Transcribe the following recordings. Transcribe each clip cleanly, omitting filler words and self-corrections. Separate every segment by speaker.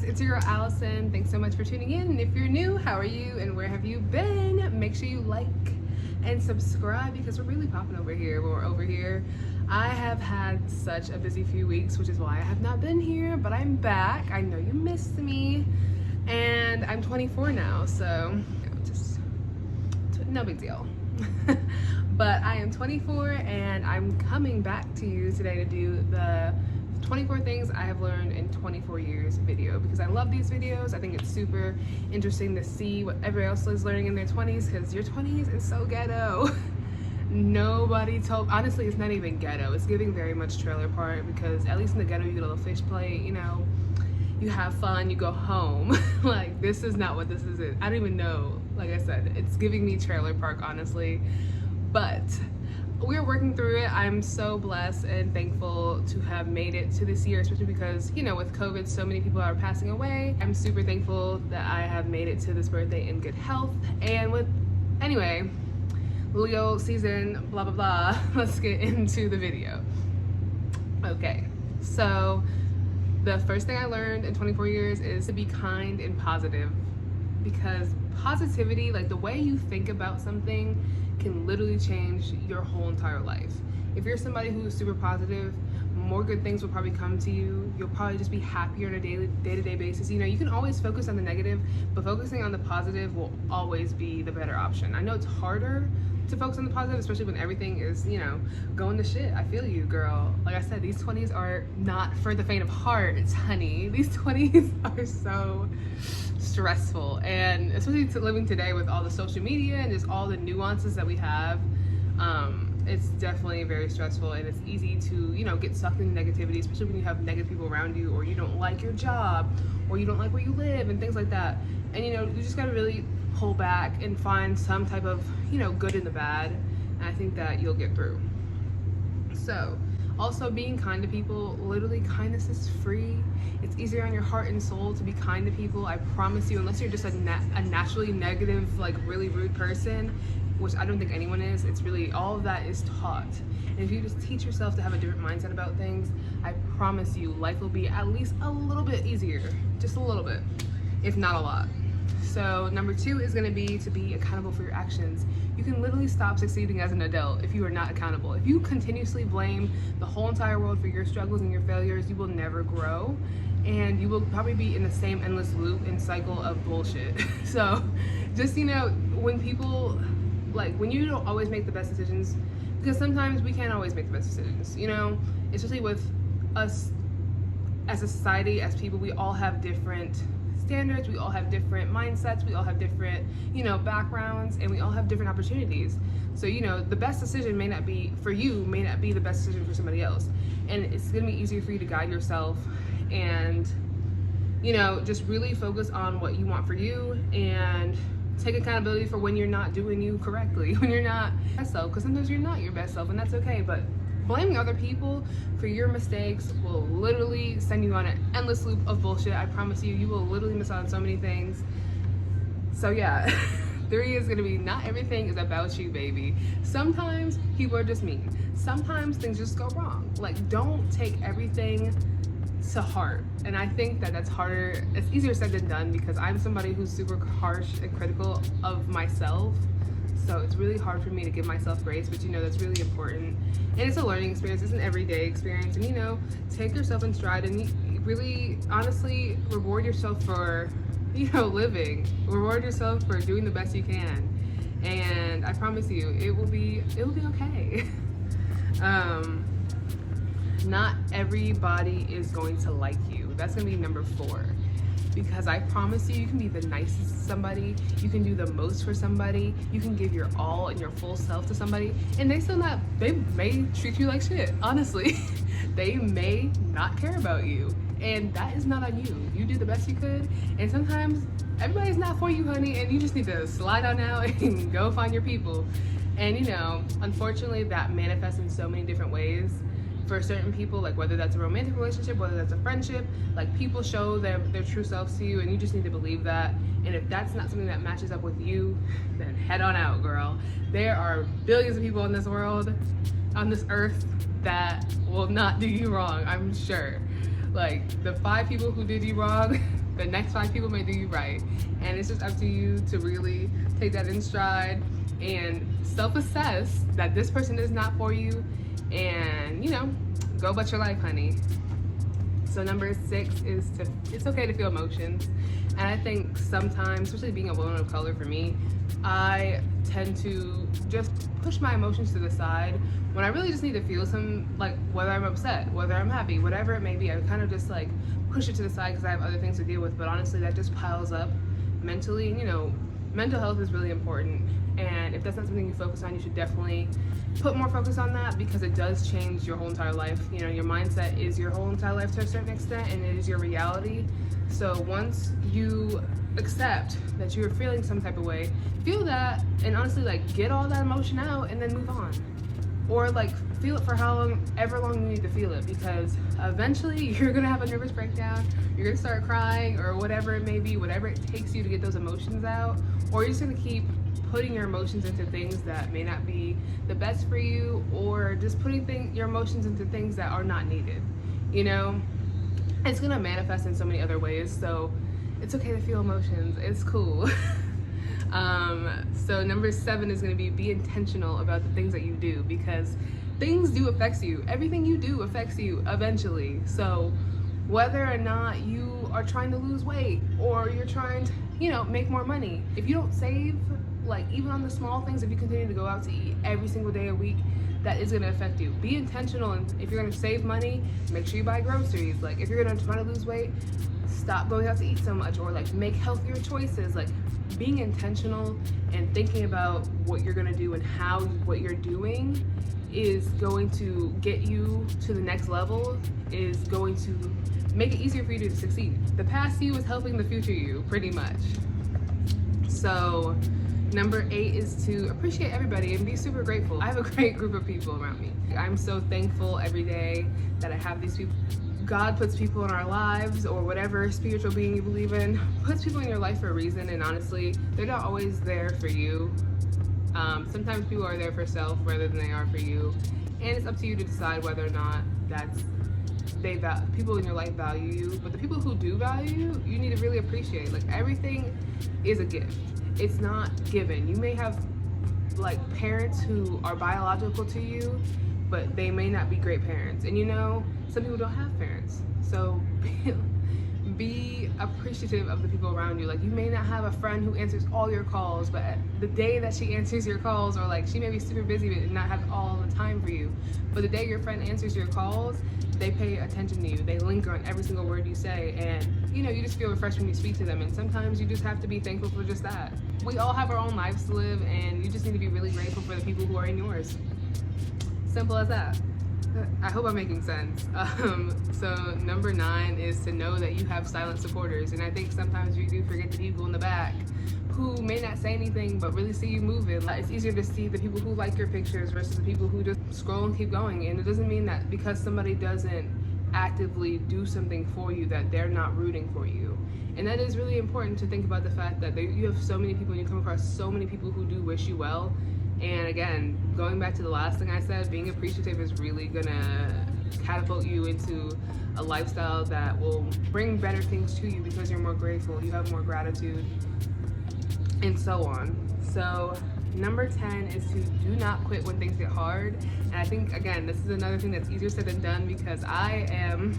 Speaker 1: it's your girl Allison. Thanks so much for tuning in. And if you're new, how are you and where have you been? Make sure you like and subscribe because we're really popping over here when we're over here. I have had such a busy few weeks, which is why I have not been here, but I'm back. I know you missed me, and I'm 24 now, so just no big deal. But I am 24 and I'm coming back to you today to do the 24 things I have learned in 24 years video, because I love these videos. I think it's super interesting to see what everybody else is learning in their 20s, because your 20s is so ghetto. Nobody told, honestly, it's not even ghetto. It's giving very much trailer park, because at least in the ghetto you get a little fish plate, you know, you have fun, you go home. Like, this is not what this is. I don't even know. Like I said, it's giving me trailer park, honestly. But we're working through it. I'm so blessed and thankful to have made it to this year, especially because, you know, with COVID, so many people are passing away. I'm super thankful that I have made it to this birthday in good health. And anyway, Leo season, blah, blah, blah. Let's get into the video. Okay, so the first thing I learned in 24 years is to be kind and positive, because positivity, like the way you think about something, can literally change your whole entire life. If you're somebody who is super positive, more good things will probably come to you. You'll probably just be happier on a day-to-day basis. You know, you can always focus on the negative, but focusing on the positive will always be the better option. I know it's harder to focus on the positive, especially when everything is, you know, going to shit. I feel you, girl. Like I said, these 20s are not for the faint of heart, honey. These 20s are so stressful, and especially living today with all the social media and just all the nuances that we have, it's definitely very stressful, and it's easy to, you know, get sucked into negativity, especially when you have negative people around you, or you don't like your job, or you don't like where you live and things like that. And you know, you just gotta really pull back and find some type of, you know, good in the bad, and I think that you'll get through. So also, being kind to people, literally kindness is free. It's easier on your heart and soul to be kind to people. I promise you, unless you're just a naturally negative, like really rude person, which I don't think anyone is. It's really, all of that is taught. And if you just teach yourself to have a different mindset about things, I promise you, life will be at least a little bit easier. Just a little bit, if not a lot. So number 2 is gonna be to be accountable for your actions. You can literally stop succeeding as an adult if you are not accountable. If you continuously blame the whole entire world for your struggles and your failures, you will never grow, and you will probably be in the same endless loop and cycle of bullshit. So just, you know, when people, like, when you don't always make the best decisions, because sometimes we can't always make the best decisions, you know, especially with us as a society, as people, we all have different standards, we all have different mindsets, we all have different, you know, backgrounds, and we all have different opportunities. So, you know, the best decision may not be for you, may not be the best decision for somebody else, and it's gonna be easier for you to guide yourself and, you know, just really focus on what you want for you, and take accountability for when you're not doing you correctly, when you're not your best self, because sometimes you're not your best self, and that's okay. But blaming other people for your mistakes will literally send you on an endless loop of bullshit. I promise you, you will literally miss out on so many things. So yeah, 3 is gonna be, not everything is about you, baby. Sometimes people are just mean. Sometimes things just go wrong. Like, don't take everything to heart. And I think that that's harder, it's easier said than done, because I'm somebody who's super harsh and critical of myself. So it's really hard for me to give myself grace, but you know, that's really important. And it's a learning experience, it's an everyday experience. And you know, take yourself in stride and really, honestly, reward yourself for, you know, living. Reward yourself for doing the best you can. And I promise you, it will be okay. Not everybody is going to like you. That's gonna be number 4. Because I promise you, you can be the nicest to somebody, you can do the most for somebody, you can give your all and your full self to somebody, and they may treat you like shit, honestly. They may not care about you, and that is not on you. You did the best you could, and sometimes everybody's not for you, honey, and you just need to slide on out and go find your people. And you know, unfortunately, that manifests in so many different ways. For certain people, like whether that's a romantic relationship, whether that's a friendship, like people show their true selves to you, and you just need to believe that. And if that's not something that matches up with you, then head on out, girl. There are billions of people in this world, on this earth, that will not do you wrong, I'm sure. Like the 5 people who did you wrong, the next 5 people may do you right. And it's just up to you to really take that in stride and self-assess that this person is not for you, and go about your life, honey. So number 6 is it's okay to feel emotions. And I think sometimes, especially being a woman of color for me, I tend to just push my emotions to the side when I really just need to feel some, like whether I'm upset, whether I'm happy, whatever it may be. I kind of just like push it to the side because I have other things to deal with. But honestly, that just piles up mentally. Mental health is really important. And if that's not something you focus on, you should definitely put more focus on that, because it does change your whole entire life. Your mindset is your whole entire life to a certain extent, and it is your reality. So once you accept that you're feeling some type of way, feel that, and honestly, like, get all that emotion out and then move on. Or like feel it for ever long you need to feel it, because eventually you're gonna have a nervous breakdown, you're gonna start crying, or whatever it may be, whatever it takes you to get those emotions out. Or you're just gonna keep putting your emotions into things that may not be the best for you, or just putting your emotions into things that are not needed. It's gonna manifest in so many other ways, so it's okay to feel emotions. It's cool. So number 7 is gonna be intentional about the things that you do, because things do affect you. Everything you do affects you eventually. So whether or not you are trying to lose weight, or you're trying to, make more money, if you don't save, like even on the small things, if you continue to go out to eat every single day a week, that is going to affect you. Be intentional, and if you're going to save money, make sure you buy groceries. Like if you're going to try to lose weight, stop going out to eat so much, or like make healthier choices. Like being intentional and thinking about what you're going to do and how what you're doing is going to get you to the next level, is going to make it easier for you to succeed. The past you is helping the future you, pretty much. So number 8 is to appreciate everybody and be super grateful. I have a great group of people around me. I'm so thankful every day that I have these people. God puts people in our lives, or whatever spiritual being you believe in, puts people in your life for a reason, and honestly, they're not always there for you. Sometimes people are there for self rather than they are for you, and it's up to you to decide whether or not people in your life value you. But the people who do value you need to really appreciate. Like everything is a gift. It's not given. You may have like parents who are biological to you, but they may not be great parents. And some people don't have parents. So be appreciative of the people around you. Like you may not have a friend who answers all your calls, but the day that she answers your calls, or like she may be super busy but not have all the time for you, but the day your friend answers your calls, they pay attention to you. They linger on every single word you say, and you just feel refreshed when you speak to them. And sometimes you just have to be thankful for just that. We all have our own lives to live, and you just need to be really grateful for the people who are in yours. Simple as that. I hope I'm making sense. So number 9 is to know that you have silent supporters. And I think sometimes we do forget the people in the back who may not say anything but really see you moving. It's easier to see the people who like your pictures versus the people who just scroll and keep going. And it doesn't mean that because somebody doesn't actively do something for you that they're not rooting for you. And that is really important, to think about the fact that you have so many people, and you come across so many people who do wish you well. And again, going back to the last thing I said, being appreciative is really gonna catapult you into a lifestyle that will bring better things to you, because you're more grateful, you have more gratitude, and so on. So number 10 is to do not quit when things get hard. And I think, again, this is another thing that's easier said than done, because I am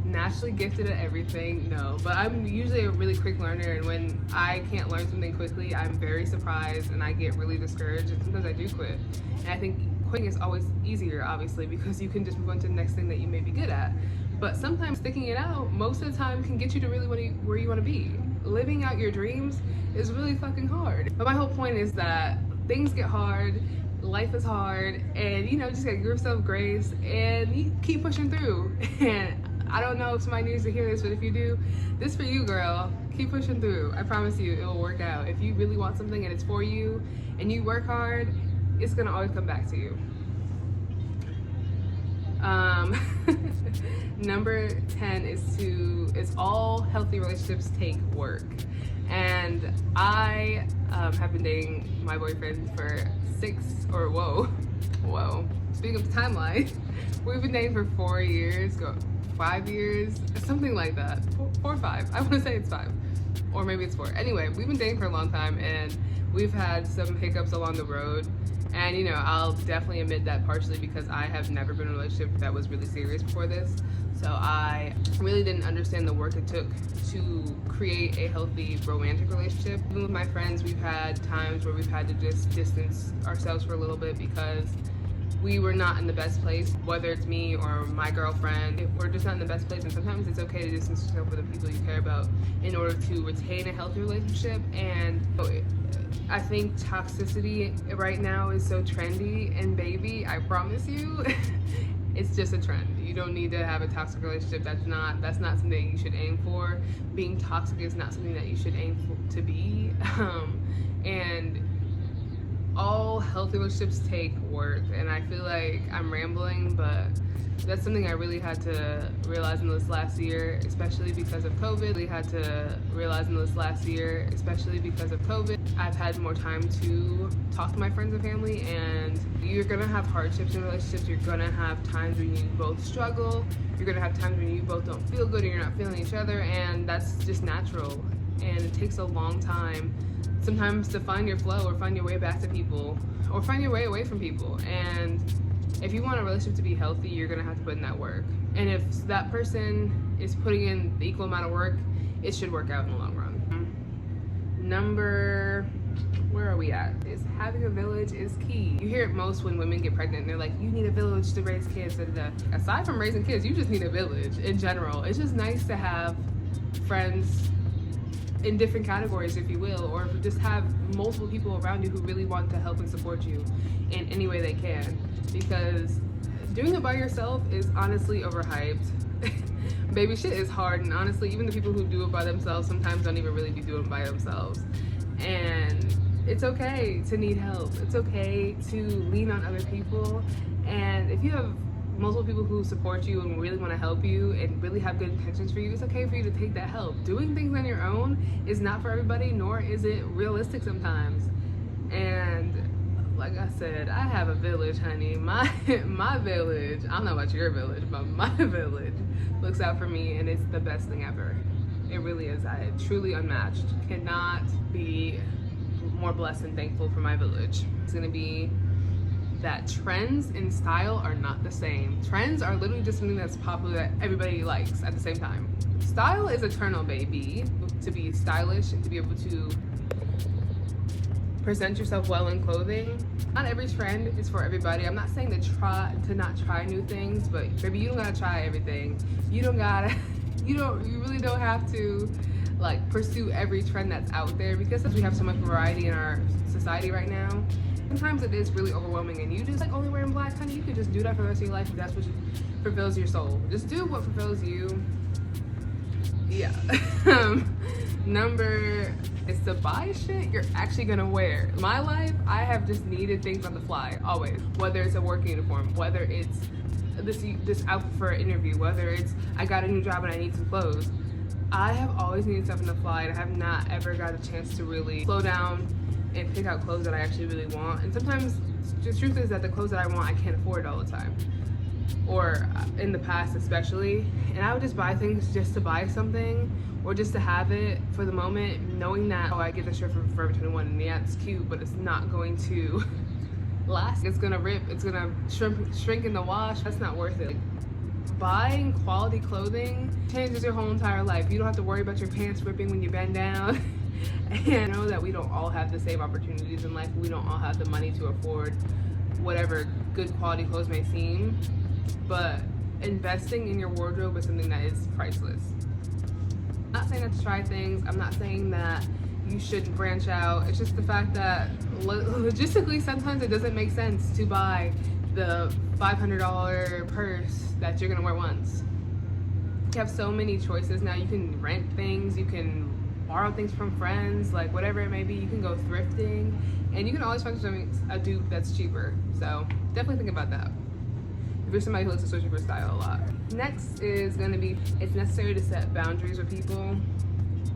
Speaker 1: naturally gifted at everything. No, but I'm usually a really quick learner, and when I can't learn something quickly, I'm very surprised and I get really discouraged, and sometimes I do quit. And I think quitting is always easier, obviously, because you can just move on to the next thing that you may be good at. But sometimes sticking it out most of the time can get you to really where you want to be. Living out your dreams is really fucking hard. But my whole point is that things get hard, life is hard, and just give yourself grace and you keep pushing through. And I don't know if somebody needs to hear this, but if you do, this for you, girl. Keep pushing through. I promise you, it will work out. If you really want something and it's for you and you work hard, it's gonna always come back to you. Number 10 is all healthy relationships take work. And I have been dating my boyfriend for whoa. Speaking of the timeline, we've been dating for 4 years, 5 years, something like that. 4 or 5. I want to say it's 5, or maybe it's 4. Anyway, we've been dating for a long time, and we've had some hiccups along the road. And you know, I'll definitely admit that partially because I have never been in a relationship that was really serious before this. So I really didn't understand the work it took to create a healthy romantic relationship. Even with my friends, we've had times where we've had to just distance ourselves for a little bit because we were not in the best place, whether it's me or my girlfriend. We're just not in the best place, and sometimes it's okay to distance yourself from the people you care about in order to retain a healthy relationship. And I think toxicity right now is so trendy, and baby, I promise you, it's just a trend. You don't need to have a toxic relationship. That's not something that you should aim for. Being toxic is not something that you should aim for, to be. And all healthy relationships take work, and I feel like I'm rambling, but that's something I really had to realize in this last year, especially because of COVID. I've had more time to talk to my friends and family, and you're gonna have hardships in relationships. You're gonna have times when you both struggle. You're gonna have times when you both don't feel good and you're not feeling each other, and that's just natural. And it takes a long time sometimes to find your flow, or find your way back to people, or find your way away from people. And if you want a relationship to be healthy, you're gonna have to put in that work. And if that person is putting in the equal amount of work, it should work out in the long run. Where are we at? Is having a village is key. You hear it most when women get pregnant, and they're like, you need a village to raise kids. Aside from raising kids, you just need a village in general. It's just nice to have friends in different categories, if you will, or just have multiple people around you who really want to help and support you in any way they can. Because doing it by yourself is honestly overhyped. Baby, shit is hard, and honestly, even the people who do it by themselves sometimes don't even really be doing it by themselves. And it's okay to need help. It's okay to lean on other people. And if you have multiple people who support you and really want to help you and really have good intentions for you, it's okay for you to take that help. Doing things on your own is not for everybody, nor is it realistic sometimes. And like I said, I have a village, honey. My village, I don't know about your village, but my village looks out for me, and it's the best thing ever. It really is. I truly unmatched. Cannot be more blessed and thankful for my village. It's gonna be that trends and style are not the same. Trends are literally just something that's popular that everybody likes at the same time. Style is eternal, baby. To be stylish and to be able to present yourself well in clothing. Not every trend is for everybody. I'm not saying to not try new things, but baby, you don't gotta try everything. You really don't have to like pursue every trend that's out there, because we have so much variety in our society right now. Sometimes it is really overwhelming, and you just like only wearing black, honey. You could just do that for the rest of your life if that's what fulfills your soul. Just do what fulfills you. Yeah. Number is to buy shit you're actually gonna wear. In my life, I have just needed things on the fly, always. Whether it's a work uniform, whether it's this outfit for an interview, whether it's I got a new job and I need some clothes. I have always needed stuff on the fly, and I have not ever got a chance to really slow down and pick out clothes that I actually really want. And sometimes the truth is that the clothes that I want, I can't afford all the time, or in the past especially. And I would just buy things just to buy something, or just to have it for the moment, knowing that, oh, I get this shirt from Forever 21, and yeah, it's cute, but it's not going to last. It's gonna rip, it's gonna shrink in the wash. That's not worth it. Buying quality clothing changes your whole entire life. You don't have to worry about your pants ripping when you bend down. And I know that we don't all have the same opportunities in life. We don't all have the money to afford whatever good quality clothes may seem, but investing in your wardrobe is something that is priceless. I'm not saying not to try things. I'm not saying that you shouldn't branch out. It's just the fact that logistically sometimes it doesn't make sense to buy the $500 purse that you're gonna wear once. You have so many choices now. You can rent things, you can borrow things from friends, like whatever it may be. You can go thrifting, and you can always find a dupe that's cheaper. So definitely think about that if you're somebody who likes to search for style a lot. Next is gonna be, it's necessary to set boundaries with people,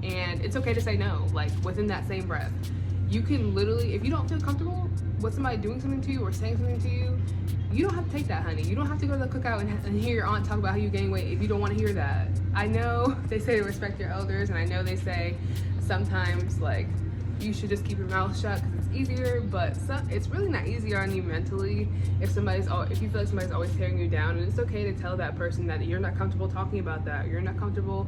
Speaker 1: and it's okay to say no, like within that same breath. You can literally, if you don't feel comfortable with somebody doing something to you or saying something to you, you don't have to take that, honey. You don't have to go to the cookout and hear your aunt talk about how you gain weight if you don't want to hear that. I know they say respect your elders, and I know they say sometimes like you should just keep your mouth shut because it's easier, but it's really not easier on you mentally if you feel like somebody's always tearing you down. And it's okay to tell that person that you're not comfortable talking about that, you're not comfortable,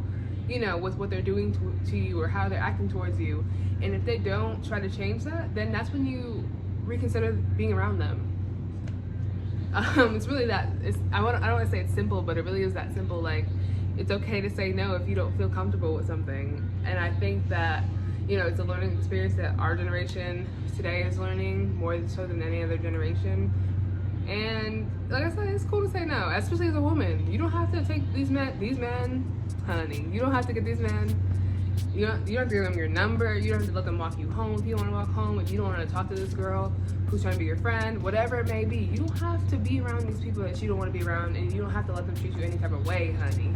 Speaker 1: you know, with what they're doing to you or how they're acting towards you. And if they don't try to change that, then that's when you reconsider being around them. It's really that, I don't want to say it's simple, but it really is that simple. Like, it's okay to say no if you don't feel comfortable with something. And I think that, you know, it's a learning experience that our generation today is learning more so than any other generation. And like I said, it's cool to say no, especially as a woman. You don't have to take these men, honey. You don't have to get these men. You don't have to give them your number. You don't have to let them walk you home if you don't want to walk home. If you don't want to talk to this girl who's trying to be your friend, whatever it may be, you don't have to be around these people that you don't want to be around, and you don't have to let them treat you any type of way, honey.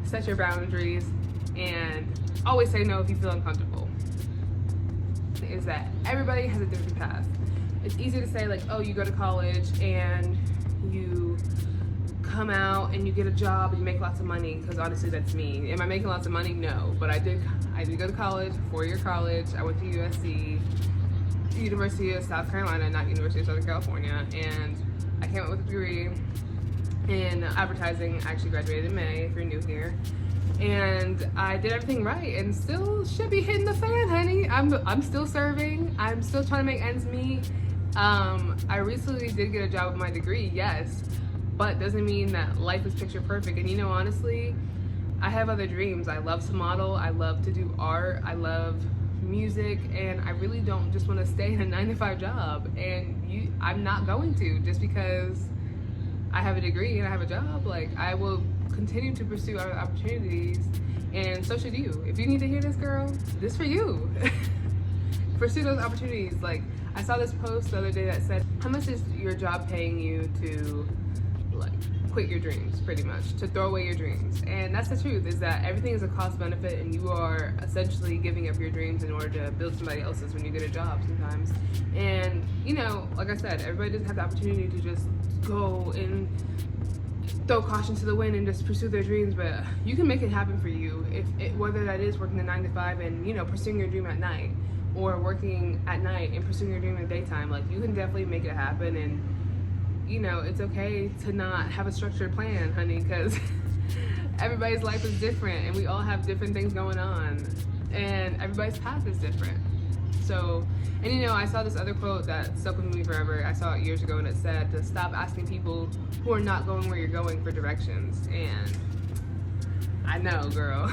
Speaker 1: Set your boundaries and always say no if you feel uncomfortable. Is that everybody has a different path. It's easy to say like, oh, you go to college and you come out and you get a job and you make lots of money, because honestly that's me. Am I making lots of money? No, but I did go to college, 4-year college. I went to USC, University of South Carolina, not University of Southern California, and I came out with a degree in advertising. I actually graduated in May, if you're new here. And I did everything right, and still should be hitting the fan, honey. I'm still serving. I'm still trying to make ends meet. I recently did get a job with my degree, yes, but doesn't mean that life is picture perfect. And you know, honestly, I have other dreams. I love to model. I love to do art. I love music, and I really don't just want to stay in a 9-to-5 job. And I'm not going to, just because I have a degree and I have a job. Like, I will continue to pursue other opportunities, and so should you. If you need to hear this, girl, this for you. Pursue those opportunities. Like, I saw this post the other day that said, how much is your job paying you to like quit your dreams, pretty much, to throw away your dreams? And that's the truth, is that everything is a cost benefit, and you are essentially giving up your dreams in order to build somebody else's when you get a job sometimes. And you know, like I said, everybody doesn't have the opportunity to just go and throw caution to the wind and just pursue their dreams, but you can make it happen for you, whether that is working the 9-to-5 and, you know, pursuing your dream at night, or working at night and pursuing your dream in the daytime. Like, you can definitely make it happen. And you know, it's okay to not have a structured plan, honey, because everybody's life is different, and we all have different things going on, and everybody's path is different. So, and you know, I saw this other quote that stuck with me forever. I saw it years ago, and it said to stop asking people who are not going where you're going for directions. And I know, girl.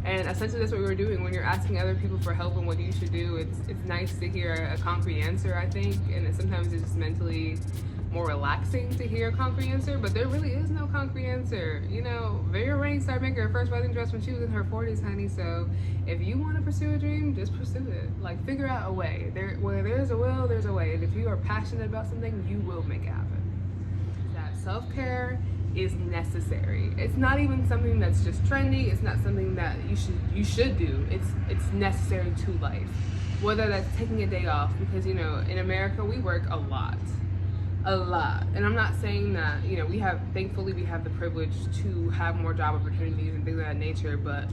Speaker 1: And essentially that's what we were doing. When you're asking other people for help on what you should do, it's nice to hear a concrete answer, I think, and sometimes it's just mentally more relaxing to hear a concrete answer, but there really is no concrete answer. You know, Vera Rain started making her first wedding dress when she was in her 40s, honey. So if you want to pursue a dream, just pursue it. Like, figure out a way. Where there's a will, there's a way. And if you are passionate about something, you will make it happen. That self-care is necessary. It's not even something that's just trendy. It's not something that you should do. It's necessary to life. Whether that's taking a day off, because you know, in America we work a lot. And I'm not saying that, you know, thankfully we have the privilege to have more job opportunities and things of that nature, but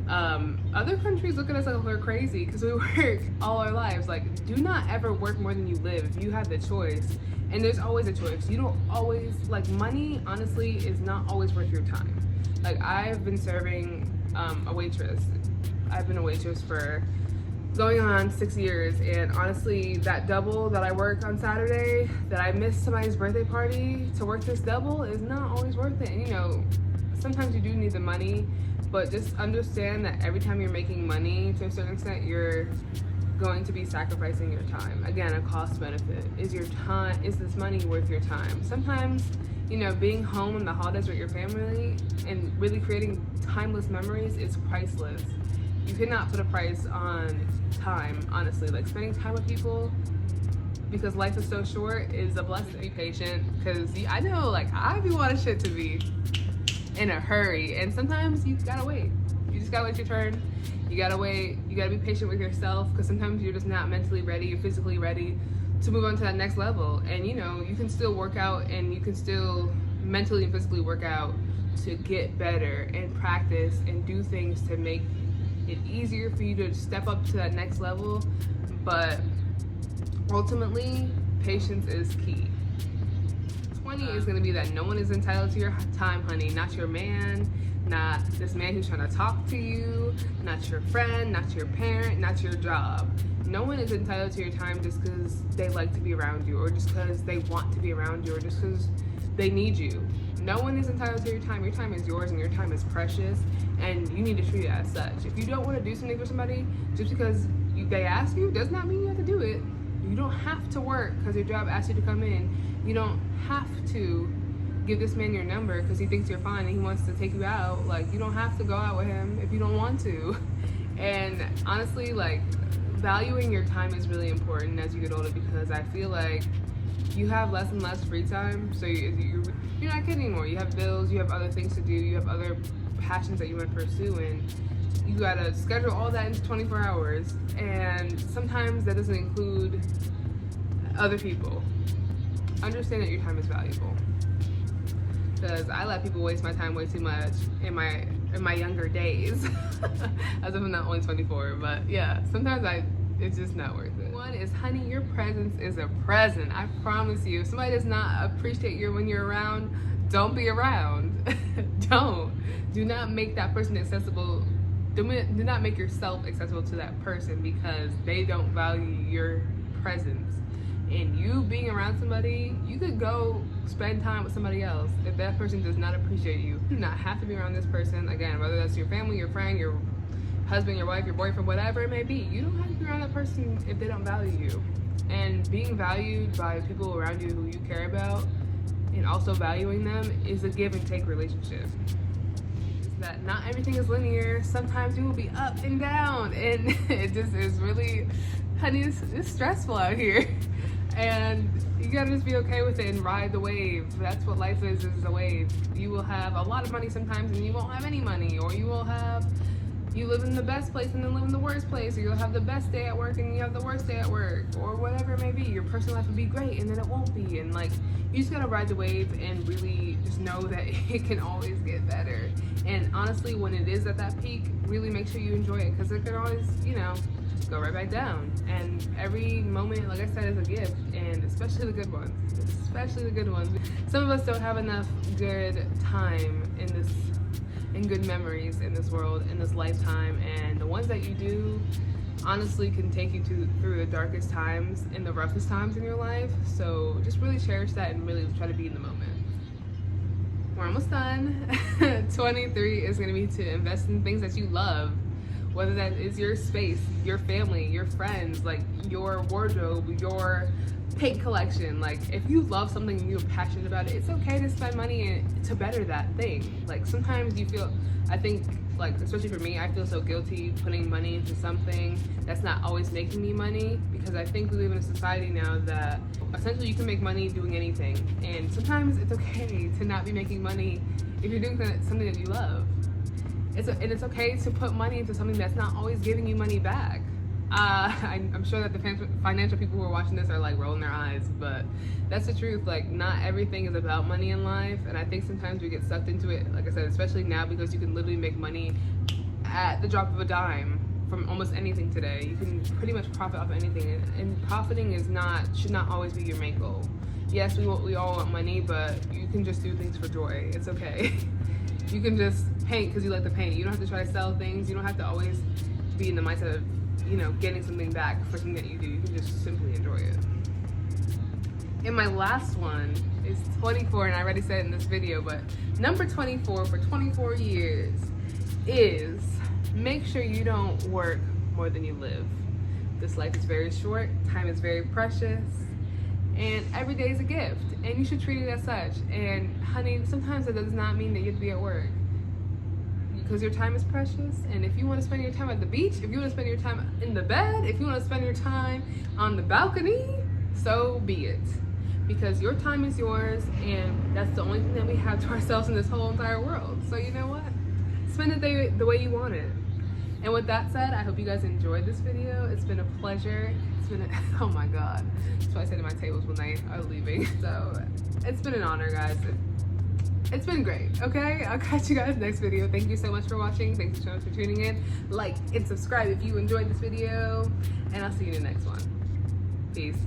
Speaker 1: other countries look at us like we're crazy because we work all our lives. Like, do not ever work more than you live if you have the choice. And there's always a choice. You don't always, like, money honestly is not always worth your time. Like, I've been serving a waitress. I've been a waitress for going on 6 years, and honestly, that double that I work on Saturday, that I missed somebody's birthday party to work this double, is not always worth it. And you know, sometimes you do need the money, but just understand that every time you're making money, to a certain extent, you're going to be sacrificing your time. Again, a cost benefit. Is this money worth your time? Sometimes, you know, being home in the holidays with your family and really creating timeless memories is priceless. You cannot put a price on time, honestly. Like, spending time with people, because life is so short, is a blessing. Be patient, because I know, like, I be wanting shit to be in a hurry, and sometimes you gotta wait. You just gotta wait your turn. You gotta wait. You gotta be patient with yourself, because sometimes you're just not mentally ready, you're physically ready to move on to that next level. And you know, you can still work out, and you can still mentally and physically work out to get better and practice and do things to make it easier for you to step up to that next level. But ultimately, patience is key. 20 is going to be that no one is entitled to your time, honey. Not your man, not this man who's trying to talk to you, not your friend, not your parent, not your job. No one is entitled to your time just because they like to be around you, or just because they want to be around you, or just because they need you. No one is entitled to your time. Your time is yours, and your time is precious, and you need to treat it as such. If you don't want to do something for somebody just because they ask you, does not mean you have to do it. You don't have to work because your job asks you to come in. You don't have to give this man your number because he thinks you're fine and he wants to take you out. Like, you don't have to go out with him if you don't want to. And honestly, like, valuing your time is really important as you get older, because I feel like you have less and less free time. So you're not kidding anymore. You have bills, you have other things to do, you have other passions that you want to pursue, and you gotta schedule all that into 24 hours. And sometimes that doesn't include other people. Understand that your time is valuable, because I let people waste my time way too much in my younger days. As if I'm not only 24, but yeah, sometimes it's just not worth it. One is, honey, your presence is a present. I promise you. If somebody does not appreciate you when you're around, don't be around. Do not make that person accessible. Do not make yourself accessible to that person because they don't value your presence. And you being around somebody, you could go spend time with somebody else. If that person does not appreciate you, you do not have to be around this person. Again, whether that's your family, your friend, your husband, your wife, your boyfriend, whatever it may be, you don't have to be around that person if they don't value you. And being valued by people around you who you care about, and also valuing them, is a give and take relationship. That not everything is linear. Sometimes you will be up and down, and it just is really, honey, it's stressful out here. And you gotta just be okay with it and ride the wave. That's what life is a wave. You will have a lot of money sometimes and you won't have any money, or you live in the best place and then live in the worst place, or you'll have the best day at work and you have the worst day at work, or whatever it may be. Your personal life will be great and then it won't be, and like, you just gotta ride the wave and really just know that it can always get better. And honestly, when it is at that peak, really make sure you enjoy it, because it can always, you know, go right back down. And every moment, like I said, is a gift, and especially the good ones. Especially the good ones. Some of us don't have enough good time in good memories in this world, in this lifetime, and the ones that you do honestly can take you through the darkest times and the roughest times in your life. So just really cherish that and really try to be in the moment. We're almost done. 23 is going to be to invest in things that you love, whether that is your space, your family, your friends, like your wardrobe, your paint collection. Like, if you love something and you're passionate about it, it's okay to spend money to better that thing. Like, sometimes you feel, I think, like, especially for me, I feel so guilty putting money into something that's not always making me money, because I think we live in a society now that essentially you can make money doing anything, and sometimes it's okay to not be making money if you're doing something that you love. It's okay to put money into something that's not always giving you money back. I'm sure that the financial people who are watching this are like rolling their eyes, but that's the truth. Like, not everything is about money in life, and I think sometimes we get sucked into it, like I said, especially now, because you can literally make money at the drop of a dime from almost anything today. You can pretty much profit off anything, and profiting should not always be your main goal. Yes, we all want money, but you can just do things for joy. It's okay. You can just paint because you like to paint. You don't have to try to sell things. You don't have to always be in the mindset of, you know, getting something back for something that you do. You can just simply enjoy it. And my last one is 24, and I already said it in this video, but number 24 for 24 years is make sure you don't work more than you live. This life is very short, time is very precious, and every day is a gift, and you should treat it as such. And honey, sometimes it does not mean that you have to be at work, because your time is precious. And if you want to spend your time at the beach, if you want to spend your time in the bed, if you want to spend your time on the balcony, so be it. Because your time is yours, and that's the only thing that we have to ourselves in this whole entire world. So you know what? Spend it the way you want it. And with that said, I hope you guys enjoyed this video. It's been a pleasure. It's been, oh my God. That's why I said at my tables when they are leaving. So it's been an honor, guys. It's been great, okay? I'll catch you guys next video. Thank you so much for watching. Thanks so much for tuning in. Like and subscribe if you enjoyed this video. And I'll see you in the next one. Peace.